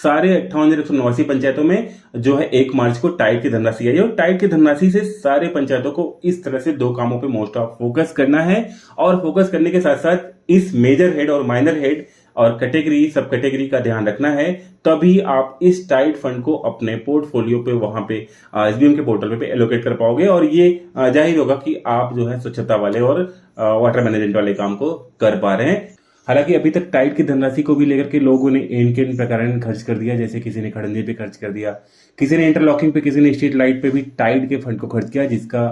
सारे 58,189 पंचायतों में जो है 1 मार्च को टाइड की धनराशि आई है और टाइड की धनराशि से सारे पंचायतों को इस तरह से 2 कामों पे मोस्ट ऑफ फोकस करना है और फोकस करने के साथ साथ इस मेजर हेड और माइनर हेड और कैटेगरी सब कैटेगरी का ध्यान रखना है। तभी आप इस टाइड फंड को अपने पोर्टफोलियो पे वहां पे एसबीएम के पोर्टल पे एलोकेट कर पाओगे और ये जाहिर होगा कि आप जो है स्वच्छता वाले और वाटर मैनेजमेंट वाले काम को कर पा रहे हैं। हालांकि अभी तक टाइड की धनराशि को भी लेकर के लोगों ने इन के इन प्रकार खर्च कर दिया, जैसे किसी ने खड़ंजे पे खर्च कर दिया, किसी ने इंटरलॉकिंग पे, किसी ने स्ट्रीट लाइट पे भी टाइड के फंड को खर्च किया, जिसका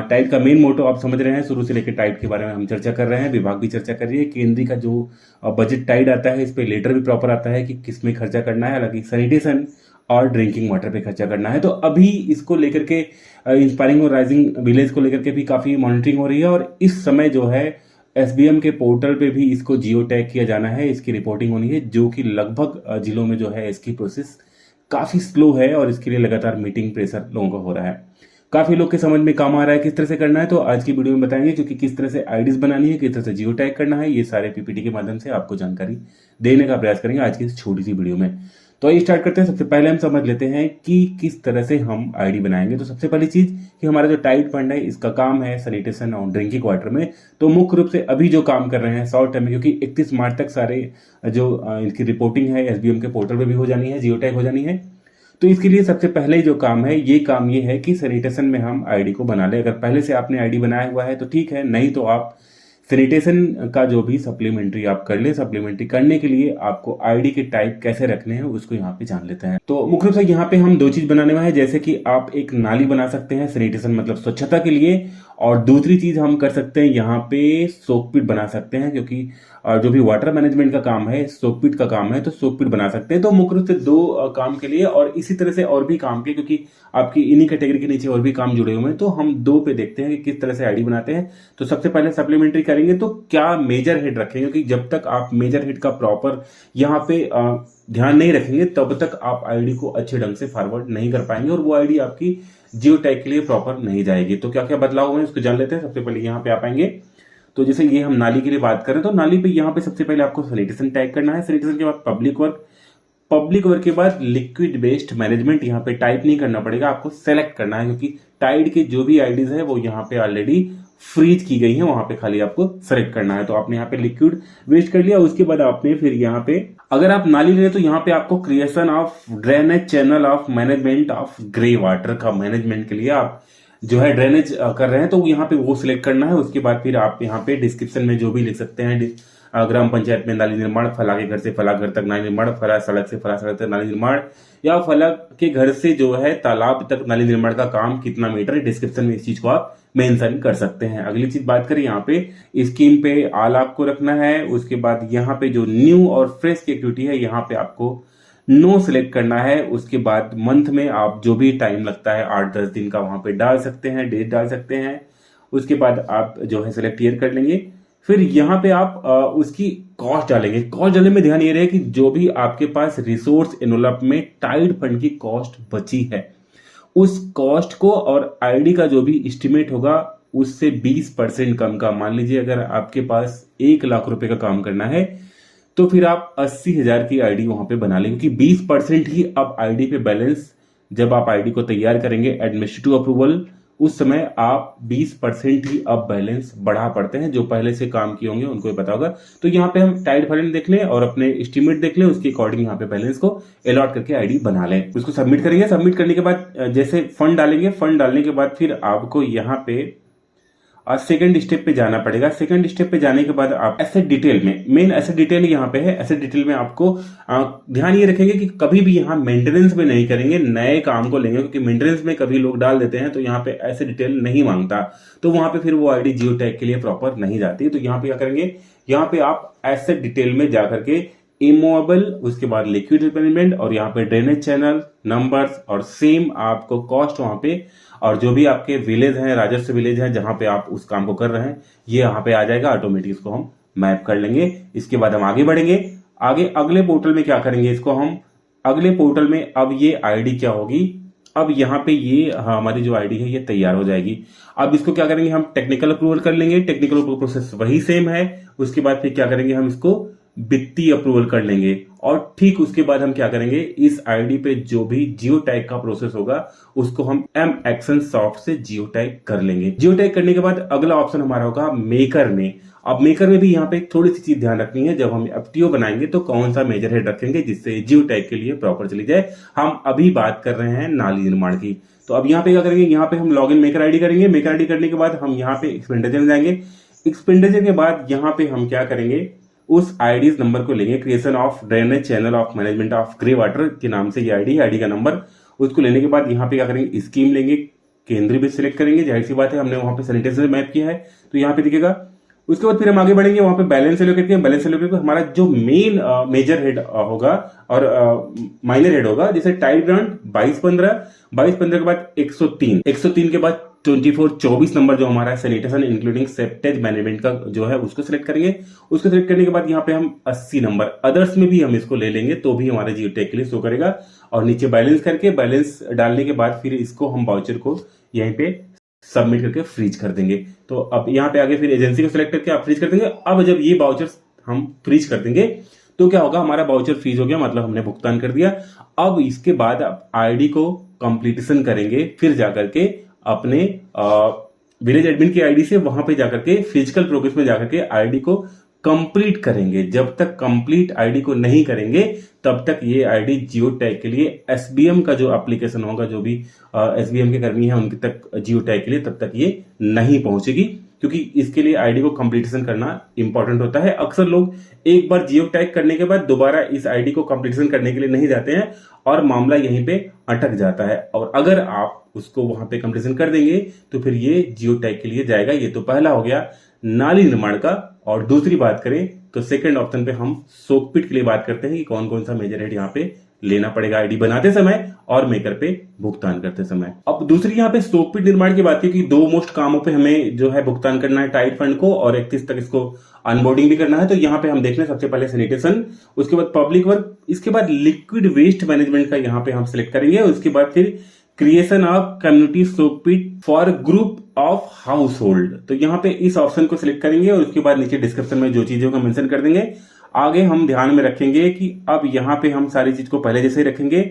टाइड का मेन मोटो आप समझ रहे हैं। शुरू से लेकर टाइड के बारे में हम चर्चा कर रहे हैं, विभाग भी चर्चा कर रही है, केंद्रीय का जो बजट टाइड आता है इस पे लेटर भी प्रॉपर आता है कि किस में खर्चा करना है। हालांकि सैनिटेशन और ड्रिंकिंग वाटर पे खर्चा करना है। तो अभी इसको लेकर के इंस्पायरिंग और राइजिंग विलेज को लेकर के भी काफी मॉनिटरिंग हो रही है और इस समय जो है एसबीएम के पोर्टल पे भी इसको जियो टैग किया जाना है, इसकी रिपोर्टिंग होनी है, जो कि लगभग जिलों में जो है इसकी प्रोसेस काफी स्लो है और इसके लिए लगातार मीटिंग प्रेशर लोगों का हो रहा है। काफी लोग के समझ में काम आ रहा है किस तरह से करना है, तो आज की वीडियो में बताएंगे क्योंकि किस तरह से आईडीज बनानी है, किस तरह से जियो टैग करना है, ये सारे पीपीटी के माध्यम से आपको जानकारी देने का प्रयास करेंगे आज की इस छोटी सी वीडियो में। तो ये स्टार्ट करते हैं। सबसे पहले हम समझ लेते हैं कि किस तरह से हम आईडी बनाएंगे। तो सबसे पहली चीज कि हमारा जो टाइड फंड है इसका काम है सैनिटेशन और ड्रिंकिंग वाटर में। तो मुख्य रूप से अभी जो काम कर रहे हैं शॉर्ट टर्म में, क्योंकि 31 मार्च तक सारे जो इनकी रिपोर्टिंग है एसबीएम के पोर्टल पे भी हो जानी है, जियो टैग हो जानी है। तो इसके लिए सबसे पहले जो काम है ये है कि सैनिटेशन में हम आईडी को बना ले। अगर पहले से आपने आईडी बनाया हुआ है तो ठीक है, नहीं तो आप सैनिटेशन का जो भी सप्लीमेंट्री आप कर ले। सप्लीमेंट्री करने के लिए आपको आईडी के टाइप कैसे रखने हैं उसको यहाँ पे जान लेते हैं। तो मुख्य रूप से यहाँ पे हम 2 चीज बनाने वाले हैं, जैसे कि आप एक नाली बना सकते हैं सैनिटेशन मतलब स्वच्छता के लिए, और दूसरी चीज हम कर सकते हैं यहाँ पे सोकपिट बना सकते हैं, क्योंकि जो भी वाटर मैनेजमेंट का काम है सोकपिट का काम है, तो सोकपिट बना सकते हैं। तो मुख्य रूप से 2 काम के लिए और इसी तरह से और भी काम के, क्योंकि आपकी इन्हीं कैटेगरी के नीचे और भी काम जुड़े हुए हैं। तो हम 2 पे देखते हैं कि किस तरह से आईडी बनाते हैं। तो सबसे पहले सप्लीमेंट्री करेंगे तो क्या मेजर हेड रखेंगे, क्योंकि जब तक आप मेजर हेड का प्रॉपर यहाँ पे ध्यान नहीं रखेंगे तब तक आप आईडी को अच्छे ढंग से फॉरवर्ड नहीं कर पाएंगे और वो आईडी आपकी जियो टैग के लिए प्रॉपर नहीं जाएगी। तो क्या क्या बदलाव हुए उसको जान लेते हैं। सबसे पहले यहाँ पे आप आएंगे तो जैसे ये हम नाली के लिए बात करें तो नाली पे यहाँ पे सबसे पहले आपको सैनिटेशन टैग करना है। सैनिटेशन के बाद पब्लिक वर्क के बाद लिक्विड वेस्ट मैनेजमेंट यहाँ पे टाइप नहीं करना पड़ेगा, आपको सेलेक्ट करना है, क्योंकि टाइड के जो भी आईडीज है वो यहाँ पे ऑलरेडी फ्रीज की गई है, वहां पे खाली आपको सेलेक्ट करना है। तो आपने यहाँ पे लिक्विड वेस्ट कर लिया। उसके बाद आपने फिर यहाँ पे अगर आप नाली ले तो यहाँ पे आपको creation of drainage channel of management of grey water का मैनेजमेंट के लिए आप जो है ड्रेनेज कर रहे हैं तो यहाँ पे वो सिलेक्ट करना है। उसके बाद फिर आप यहाँ पे डिस्क्रिप्शन में जो भी लिख सकते हैं, ग्राम पंचायत में नाली निर्माण, फला के घर से फला घर तक नाली निर्माण, फला सड़क से फला सड़क तक नाली निर्माण, या फला के घर से जो है तालाब तक नाली निर्माण का काम कितना मीटर है, डिस्क्रिप्शन में इस चीज को आप मेंशन कर सकते हैं। अगली चीज बात करें यहाँ पे स्कीम पे आल आपको रखना है। उसके बाद यहाँ पे जो न्यू और फ्रेश की एक्टिविटी है यहाँ पे आपको नो सिलेक्ट करना है। उसके बाद मंथ में आप जो भी टाइम लगता है 8-10 दिन का वहां पे डाल सकते हैं, डेट डाल सकते हैं। उसके बाद आप जो है सिलेक्ट क्लियर कर लेंगे। फिर यहाँ पे आप उसकी कॉस्ट डालेंगे। कॉस्ट डालने में ध्यान ये रहे कि जो भी आपके पास रिसोर्स एनवलप में टाइड फंड की कॉस्ट बची है उस कॉस्ट को और आईडी का जो भी एस्टिमेट होगा उससे 20% कम का। मान लीजिए अगर आपके पास 1 लाख रुपए का काम करना है तो फिर आप 80,000 की आईडी वहां पे बना लेंगे, क्योंकि 20% ही अब आईडी पे बैलेंस, जब आप आईडी को तैयार करेंगे एडमिनिस्ट्रेटिव अप्रूवल उस समय आप 20% ही अब बैलेंस बढ़ा पड़ते हैं। जो पहले से काम किए होंगे उनको पता होगा। तो यहाँ पे हम टाइड फंड देख लें और अपने एस्टिमेट देख लें, उसके अकॉर्डिंग यहाँ पे बैलेंस को अलॉट करके आईडी बना लें। उसको सबमिट करेंगे। सबमिट करने के बाद जैसे फंड डालेंगे, फंड डालने के बाद फिर आपको यहाँ पे सेकंड स्टेप पे जाना पड़ेगा। सेकंड स्टेप पे जाने के बाद आप एसेट डिटेल में, मेन एसेट डिटेल यहाँ पे है। एसेट डिटेल में आपको ध्यान ये रखेंगे कि कभी भी यहाँ मेंटेनेंस में नहीं करेंगे, नए काम को लेंगे, क्योंकि मेंटेनेंस में कभी लोग डाल देते हैं तो यहाँ पे एसेट डिटेल नहीं मांगता, तो वहां पे फिर वो आईडी जियो टैग के लिए प्रॉपर नहीं जाती। तो यहाँ पे क्या करेंगे, यहाँ पे आप एसेट डिटेल में जाकर के इमूवेबल, उसके बाद लिक्विड मैनेजमेंट और यहाँ पे ड्रेनेज चैनल नंबर्स और सेम आपको कॉस्ट वहां पे, और जो भी आपके विलेज हैं, राजस्व विलेज हैं जहां पे आप उस काम को कर रहे हैं, ये यहाँ पे आ जाएगा ऑटोमेटिक। इसको हम मैप कर लेंगे। इसके बाद हम आगे बढ़ेंगे। आगे अगले पोर्टल में क्या करेंगे, इसको हम अगले पोर्टल में अब ये आईडी क्या होगी, अब यहाँ पे ये हमारी जो आईडी है ये तैयार हो जाएगी। अब इसको क्या करेंगे, हम टेक्निकल अप्रूवल कर लेंगे। टेक्निकल अप्रूवल प्रोसेस वही सेम है। उसके बाद फिर क्या करेंगे, हम इसको वित्तीय अप्रूवल कर लेंगे और ठीक उसके बाद हम क्या करेंगे, इस आईडी पे जो भी जियो टैग का प्रोसेस होगा उसको हम एम एक्शन सॉफ्ट से जियो टैग कर लेंगे। जियो टैग करने के बाद अगला ऑप्शन हमारा होगा मेकर में। अब मेकर में भी यहाँ पे थोड़ी सी चीज ध्यान रखनी है, जब हम एफटीओ बनाएंगे तो कौन सा मेजर हेड रखेंगे जिससे जियो टैग के लिए प्रॉपर चली जाए। हम अभी बात कर रहे हैं नाली निर्माण की। तो अब यहाँ पे क्या करेंगे, यहाँ पे हम लॉग इन मेकर आईडी करेंगे। मेकर आईडी करने के बाद हम यहाँ पे एक्सपेंडिचर में जाएंगे। एक्सपेंडिचर के बाद यहाँ पे हम क्या करेंगे, उस आईडीज नंबर को लेंगे, creation of drainage channel of management of grey water के नाम से ये आईडी का नंबर, उसको लेने के बाद यहाँ पे क्या करेंगे, स्कीम लेंगे, केंद्रीय भी सिलेक्ट करेंगे। जाहिर सी बात है हमने वहां पे सैनिटेशन मैप किया है तो यहाँ पे दिखेगा। उसके बाद फिर हम आगे बढ़ेंगे, वहां पे बैलेंस एलोकेट किया। बैलेंस एलोकेट हमारा जो मेन मेजर हेड होगा और माइनर हेड होगा, जैसे टाइप ब्रांड 2215 के बाद 103 के बाद 2424 नंबर जो हमारा सैनिटेशन इंक्लूडिंग सेप्टेज मैनेजमेंट का जो है उसको सिलेक्ट करेंगे। उसको सिलेक्ट करने के बाद यहाँ पे हम 80 नंबर अदर्स में भी हम इसको ले लेंगे तो भी हमारे जियो टैग के लिए शो करेगा। और नीचे बैलेंस करके बैलेंस डालने के बाद फिर इसको हम वाउचर को यहीं पे सबमिट करके फ्रीज कर देंगे। तो अब यहाँ पे आगे फिर एजेंसी को सिलेक्ट करके आप फ्रीज कर देंगे। अब जब ये वाउचर हम फ्रीज कर देंगे तो क्या होगा, हमारा वाउचर फ्रीज हो गया, मतलब हमने भुगतान कर दिया। अब इसके बाद आईडी को कंप्लीटेशन करेंगे, फिर जाकर के अपने विलेज एडमिन की आईडी से वहां पे जाकर के फिजिकल प्रोग्रेस में जाकर के आईडी को कंप्लीट करेंगे। जब तक कंप्लीट आईडी को नहीं करेंगे तब तक ये आईडी जियो टैग के लिए एसबीएम का जो एप्लीकेशन होगा, जो भी एसबीएम के कर्मी हैं उनके तक जियो टैग के लिए तब तक ये नहीं पहुंचेगी, क्योंकि इसके लिए आईडी को कंप्लीटेशन करना इंपॉर्टेंट होता है। अक्सर लोग एक बार जियो टैग करने के बाद दोबारा इस आईडी को कंप्लीटेशन करने के लिए नहीं जाते हैं और मामला यहीं पे अटक जाता है। और अगर आप उसको वहां पे कंप्लीटेशन कर देंगे तो फिर ये जियो टैग के लिए जाएगा। ये तो पहला हो गया नाली निर्माण का। और दूसरी बात करें तो सेकंड ऑप्शन पे हम सोकपिट के लिए बात करते हैं कि कौन कौन सा मेजर हेड यहाँ पे लेना पड़ेगा आईडी बनाते समय और मेकर पे भुगतान करते समय। अब दूसरी यहाँ पे सोकपिट निर्माण की बात की कि दो मोस्ट कामों पे हमें जो है भुगतान करना है, टाइट फंड को, और 31 तक इसको अनबोर्डिंग भी करना है। तो यहाँ पे हम देख लें, सबसे पहले सैनिटेशन, उसके बाद पब्लिक वर्क, इसके बाद लिक्विड वेस्ट मैनेजमेंट का यहाँ पे हम सिलेक्ट करेंगे। और उसके बाद फिर creation of community soak pit for group of house hold, तो यहाँ पे इस ऑप्शन को सिलेक्ट करेंगे और उसके बाद नीचे डिस्क्रिप्शन में जो चीजों का मेंशन कर देंगे। आगे हम ध्यान में रखेंगे कि अब यहाँ पे हम सारी चीज को पहले जैसे ही रखेंगे।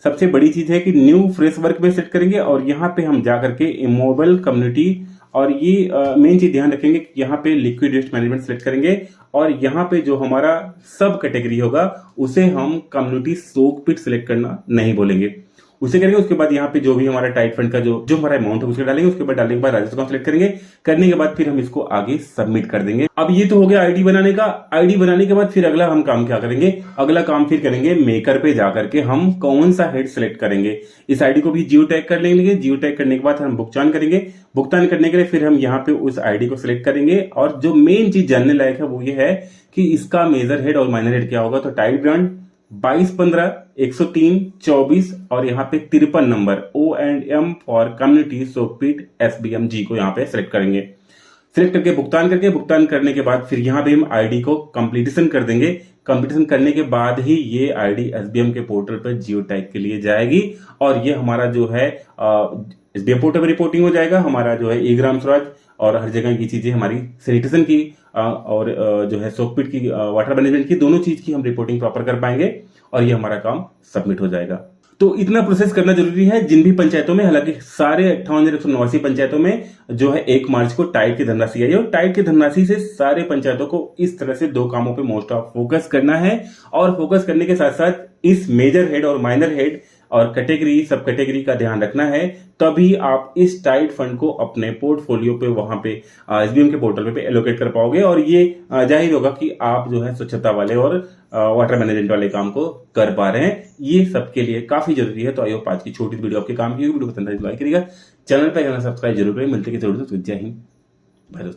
सबसे बड़ी चीज है कि न्यू फ्रेश वर्क में सेट करेंगे और यहाँ पे हम जाकर के इमोबल कम्युनिटी, और ये मेन चीज ध्यान रखेंगे कि यहाँ पे लिक्विड वेस्ट मैनेजमेंट सेलेक्ट करेंगे और यहाँ पे जो हमारा सब कैटेगरी होगा उसे हम कम्युनिटी सोकपिट सिलेक्ट करना नहीं बोलेंगे, उसे करेंगे। उसके बाद यहाँ पे जो भी हमारा टाइट फंड का जो हमारा अमाउंट है उसके डालेंगे। उसके बाद डालने के बाद राजस्व को सिलेक्ट करेंगे। करने के बाद फिर हम इसको आगे सबमिट कर देंगे। अब ये तो हो गया आईडी बनाने का। आईडी बनाने के बाद फिर अगला हम काम क्या करेंगे, अगला काम फिर करेंगे मेकर पे जाकर के हम कौन सा हेड सिलेक्ट करेंगे। इस आईडी को भी जियो टैग कर लेंगे। जियो टैग करने के बाद हम भुगतान करेंगे। भुगतान करने के लिए फिर हम यहाँ पे उस आईडी को सिलेक्ट करेंगे। और जो मेन चीज जानने लायक है वो ये है कि इसका मेजर हेड और माइनर हेड क्या होगा। तो टाइप ब्रांड 2215 103 24 और यहाँ पे 53 number O&M for community soak pit SBMG को यहाँ पे सिलेक्ट करेंगे। सिलेक्ट करके भुगतान करने के बाद फिर यहाँ पे हम आईडी को कंप्लीटेशन कर देंगे। कंप्लीटेशन करने के बाद ही ये आईडी SBM के पोर्टल पर जियो टैग के लिए जाएगी और ये हमारा जो है SBM पोर्टल पर रिपोर्टिंग हो जाएगा। हमारा जो है E-ग्राम स्वराज और हर जगह की चीजें, हमारी सैनिटेशन की और जो है सोकपिट की, वाटर मैनेजमेंट की, दोनों चीज की हम रिपोर्टिंग प्रॉपर कर पाएंगे और ये हमारा काम सबमिट हो जाएगा। तो इतना प्रोसेस करना जरूरी है जिन भी पंचायतों में, हालांकि सारे 58,189 पंचायतों में जो है 1 मार्च को टाइट की धनराशि आई है और टाइट की धनराशि से सारे पंचायतों को इस तरह से 2 कामों पे मोस्ट ऑफ फोकस करना है। और फोकस करने के साथ साथ इस मेजर हेड और माइनर हेड और कैटेगरी सब कैटेगरी का ध्यान रखना है, तभी आप इस टाइट फंड को अपने पोर्टफोलियो पे वहां पे एसबीएम के पोर्टल पे एलोकेट कर पाओगे। और ये जाहिर होगा कि आप जो है स्वच्छता वाले और वाटर मैनेजमेंट वाले काम को कर पा रहे हैं। ये सबके लिए काफी जरूरी है। तो आई होप आज की छोटी वीडियो आपके काम की, वीडियो पसंद आए तो लाइक करिएगा, चैनल पर सब्सक्राइब जरूर करें। मिलते हैं जरूर। जय हिंद भाई दोस्तों।